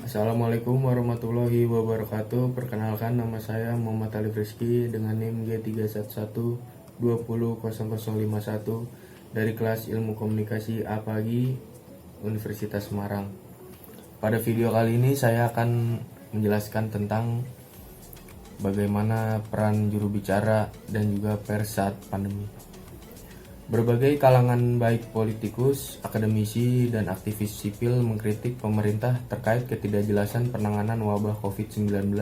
Assalamualaikum warahmatullahi wabarakatuh. Perkenalkan, nama saya Muhammad Alif Rizky dengan NIM G311200051 dari kelas Ilmu Komunikasi A-Pagi Universitas Semarang. Pada video kali ini saya akan menjelaskan tentang bagaimana peran juru bicara dan juga pers saat pandemi. Berbagai kalangan baik politikus, akademisi, dan aktivis sipil mengkritik pemerintah terkait ketidakjelasan penanganan wabah COVID-19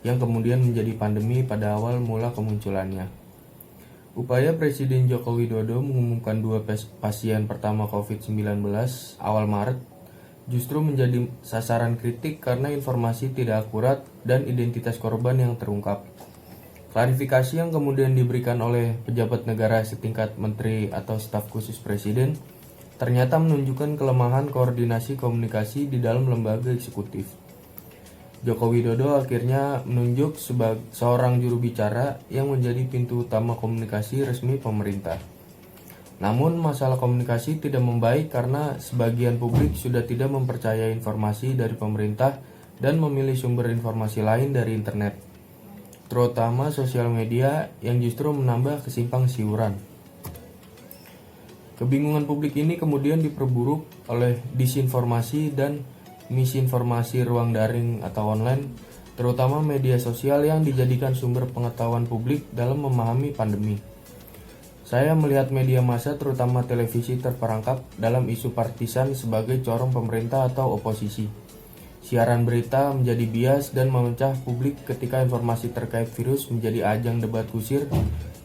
yang kemudian menjadi pandemi pada awal mula kemunculannya. Upaya Presiden Joko Widodo mengumumkan 2 pasien pertama COVID-19 awal Maret justru menjadi sasaran kritik karena informasi tidak akurat dan identitas korban yang terungkap. Klarifikasi yang kemudian diberikan oleh pejabat negara setingkat menteri atau staf khusus presiden ternyata menunjukkan kelemahan koordinasi komunikasi di dalam lembaga eksekutif. Joko Widodo akhirnya menunjuk seorang juru bicara yang menjadi pintu utama komunikasi resmi pemerintah. Namun masalah komunikasi tidak membaik karena sebagian publik sudah tidak mempercayai informasi dari pemerintah dan memilih sumber informasi lain dari internet, terutama sosial media yang justru menambah kesimpang siuran. Kebingungan publik ini kemudian diperburuk oleh disinformasi dan misinformasi ruang daring atau online, terutama media sosial yang dijadikan sumber pengetahuan publik dalam memahami pandemi. Saya melihat media massa terutama televisi terperangkap dalam isu partisan sebagai corong pemerintah atau oposisi. Siaran berita menjadi bias dan memecah publik ketika informasi terkait virus menjadi ajang debat kusir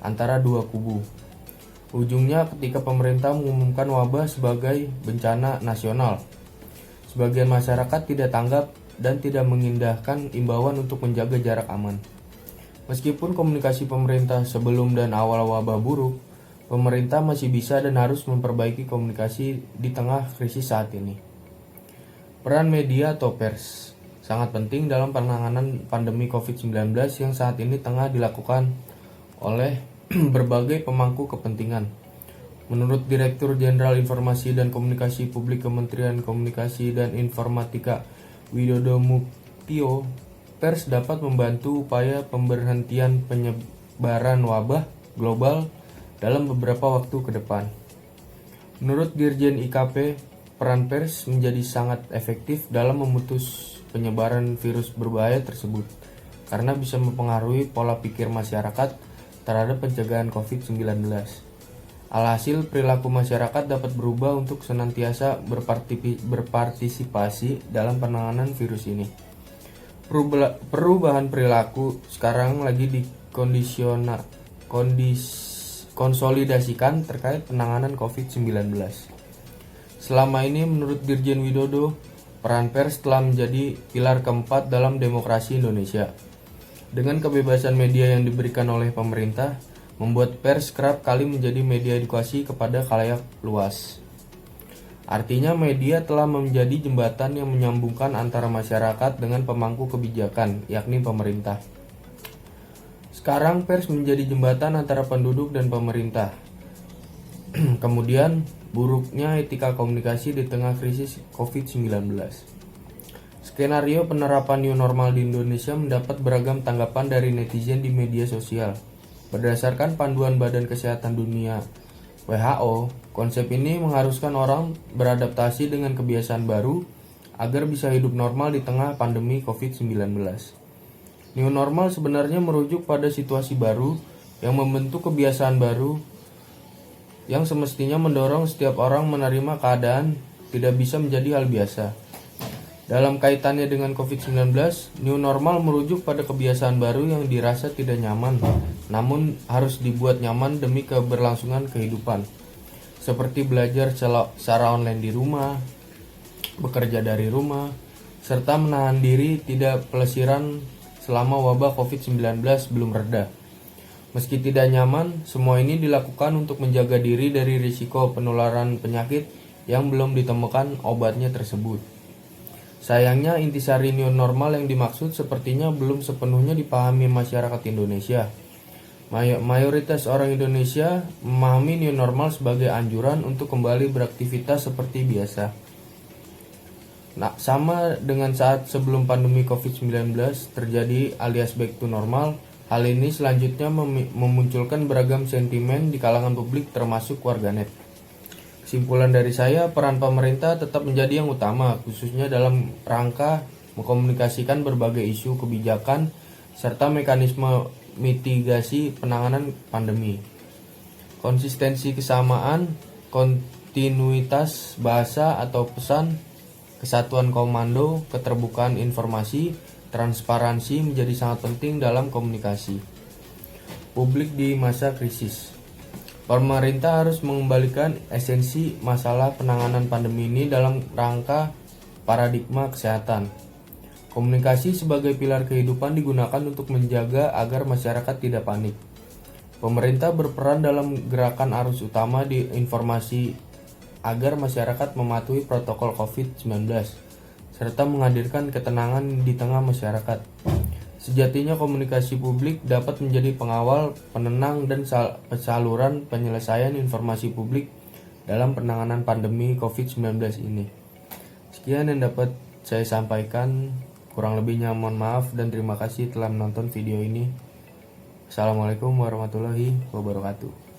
antara dua kubu. Ujungnya ketika pemerintah mengumumkan wabah sebagai bencana nasional, sebagian masyarakat tidak tanggap dan tidak mengindahkan imbauan untuk menjaga jarak aman. Meskipun komunikasi pemerintah sebelum dan awal wabah buruk, pemerintah masih bisa dan harus memperbaiki komunikasi di tengah krisis saat ini. Peran media atau pers sangat penting dalam penanganan pandemi COVID-19 yang saat ini tengah dilakukan oleh berbagai pemangku kepentingan. Menurut Direktur Jenderal Informasi dan Komunikasi Publik Kementerian Komunikasi dan Informatika Widodo Muktio, pers dapat membantu upaya pemberhentian penyebaran wabah global dalam beberapa waktu ke depan. Menurut Dirjen IKP, peran pers menjadi sangat efektif dalam memutus penyebaran virus berbahaya tersebut karena bisa mempengaruhi pola pikir masyarakat terhadap pencegahan COVID-19. Alhasil, perilaku masyarakat dapat berubah untuk senantiasa berpartisipasi dalam penanganan virus ini. Perubahan perilaku sekarang lagi konsolidasikan terkait penanganan COVID-19. Selama ini menurut Dirjen Widodo, peran pers telah menjadi pilar keempat dalam demokrasi Indonesia. Dengan kebebasan media yang diberikan oleh pemerintah, membuat pers kerap kali menjadi media edukasi kepada khalayak luas. Artinya media telah menjadi jembatan yang menyambungkan antara masyarakat dengan pemangku kebijakan, yakni pemerintah. Sekarang pers menjadi jembatan antara penduduk dan pemerintah. Kemudian, buruknya etika komunikasi di tengah krisis COVID-19. Skenario penerapan new normal di Indonesia mendapat beragam tanggapan dari netizen di media sosial. Berdasarkan panduan Badan Kesehatan Dunia (WHO), konsep ini mengharuskan orang beradaptasi dengan kebiasaan baru agar bisa hidup normal di tengah pandemi COVID-19. New normal sebenarnya merujuk pada situasi baru yang membentuk kebiasaan baru yang semestinya mendorong setiap orang menerima keadaan tidak bisa menjadi hal biasa. Dalam kaitannya dengan COVID-19, new normal merujuk pada kebiasaan baru yang dirasa tidak nyaman, namun harus dibuat nyaman demi keberlangsungan kehidupan. Seperti belajar secara online di rumah, bekerja dari rumah, serta menahan diri tidak pelesiran selama wabah COVID-19 belum reda. Meski tidak nyaman, semua ini dilakukan untuk menjaga diri dari risiko penularan penyakit yang belum ditemukan obatnya tersebut. Sayangnya, intisari new normal yang dimaksud sepertinya belum sepenuhnya dipahami masyarakat Indonesia. Mayoritas orang Indonesia memahami new normal sebagai anjuran untuk kembali beraktivitas seperti biasa. Nah, sama dengan saat sebelum pandemi COVID-19 terjadi alias back to normal, hal ini selanjutnya memunculkan beragam sentimen di kalangan publik termasuk warganet. Kesimpulan dari saya, peran pemerintah tetap menjadi yang utama, khususnya dalam rangka mengkomunikasikan berbagai isu kebijakan serta mekanisme mitigasi penanganan pandemi. Konsistensi kesamaan, kontinuitas bahasa atau pesan, kesatuan komando, keterbukaan informasi, transparansi menjadi sangat penting dalam komunikasi publik di masa krisis. Pemerintah harus mengembalikan esensi masalah penanganan pandemi ini dalam rangka paradigma kesehatan. Komunikasi sebagai pilar kehidupan digunakan untuk menjaga agar masyarakat tidak panik. Pemerintah berperan dalam gerakan arus utama di informasi agar masyarakat mematuhi protokol COVID-19 serta menghadirkan ketenangan di tengah masyarakat. Sejatinya komunikasi publik dapat menjadi pengawal, penenang, dan saluran penyelesaian informasi publik dalam penanganan pandemi COVID-19 ini. Sekian yang dapat saya sampaikan, kurang lebihnya mohon maaf dan terima kasih telah menonton video ini. Assalamualaikum warahmatullahi wabarakatuh.